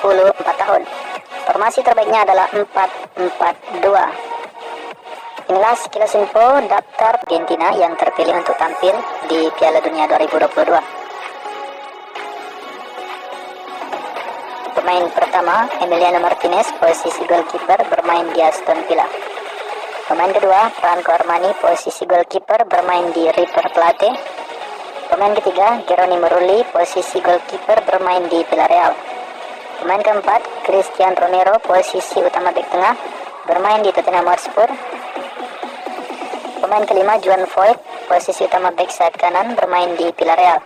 44 tahun. Formasi terbaiknya adalah 4-4-2. Inilah sekilas info daftar Argentina yang terpilih untuk tampil di Piala Dunia 2022. Pemain pertama, Emiliano Martinez, posisi goalkeeper, bermain di Aston Villa. Pemain kedua, Franco Armani, posisi goalkeeper, bermain di River Plate. Pemain ketiga, Geronimo Rulli, posisi goalkeeper, bermain di Villarreal. Pemain keempat, Christian Romero, posisi utama bek tengah, bermain di Tottenham Hotspur. Pemain kelima, Juan Foyth, posisi utama bek sayap kanan, bermain di Villarreal.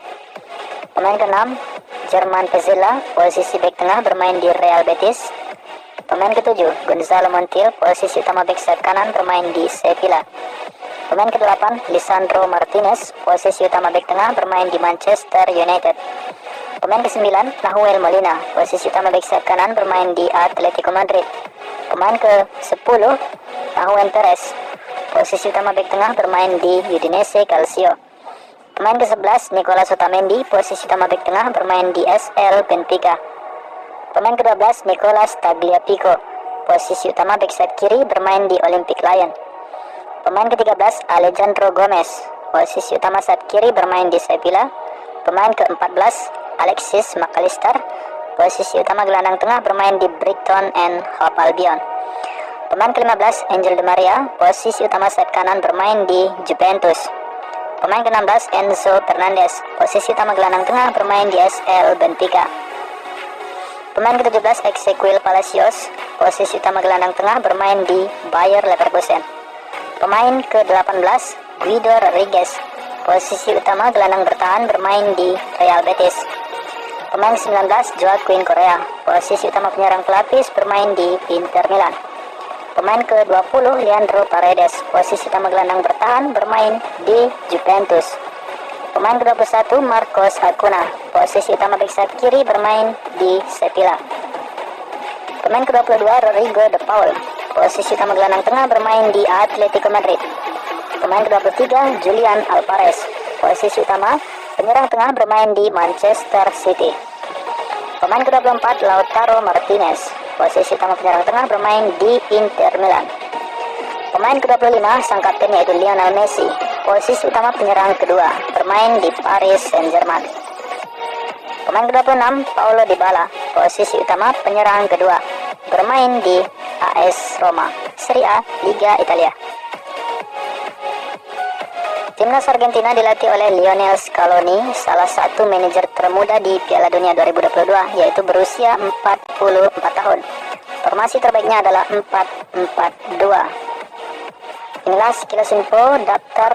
Pemain keenam, German Pezzella, posisi bek tengah, bermain di Real Betis. Pemain ketujuh, Gonzalo Montiel, posisi utama bek sayap kanan, bermain di Sevilla. Pemain kedelapan, Lisandro Martinez, posisi utama bek tengah, bermain di Manchester United. Pemain kesembilan, Nahuel Molina, posisi utama bek sayap kanan, bermain di Atletico Madrid. Pemain ke-10, Nahuel Perez, posisi utama bek tengah, bermain di Udinese Calcio. Pemain ke-11, Nicolas Otamendi, posisi utama bek tengah, bermain di SL Benfica. Pemain ke-12, Nicolas Tagliafico, posisi utama bek sayap kiri, bermain di Olympic Lyon. Pemain ke-13, Alejandro Gomez, posisi utama sayap kiri, bermain di Sevilla. Pemain ke-14, Alexis McAllister, posisi utama gelandang tengah, bermain di Brighton and Hove Albion. Pemain ke-15, Angel Di Maria, posisi utama sayap kanan, bermain di Juventus. Pemain ke-16, Enzo Fernandez, posisi utama gelandang tengah, bermain di SL Benfica. Pemain ke-17, Ezequiel Palacios, posisi utama gelandang tengah, bermain di Bayer Leverkusen. Pemain ke-18, Guido Rodriguez, posisi utama gelandang bertahan, bermain di Real Betis. Pemain ke-19, Joaquin Correa, posisi utama penyerang pelapis, bermain di Inter Milan. Pemain ke-20, Leandro Paredes, posisi utama gelandang bertahan, bermain di Juventus. Pemain ke-21, Marcos Acuna, posisi utama bek sayap kiri, bermain di Sevilla. Pemain ke-22, Rodrigo De Paul, posisi utama gelandang tengah, bermain di Atletico Madrid. Pemain ke-23, Julian Alvarez, posisi utama penyerang tengah, bermain di Manchester City. Pemain ke-24, Lautaro Martinez, posisi utama penyerang tengah, bermain di Inter Milan. Pemain ke-25, sang kapten yaitu Lionel Messi, posisi utama penyerang kedua, bermain di Paris Saint-Germain. Pemain ke-26, Paulo Dybala, posisi utama penyerang kedua, bermain di AS Roma, Serie A, Liga Italia. Timnas Argentina dilatih oleh Lionel Scaloni, salah satu manajer termuda di Piala Dunia 2022, yaitu berusia 44 tahun. Formasi terbaiknya adalah 4-4-2. Inilah sekilas info daftar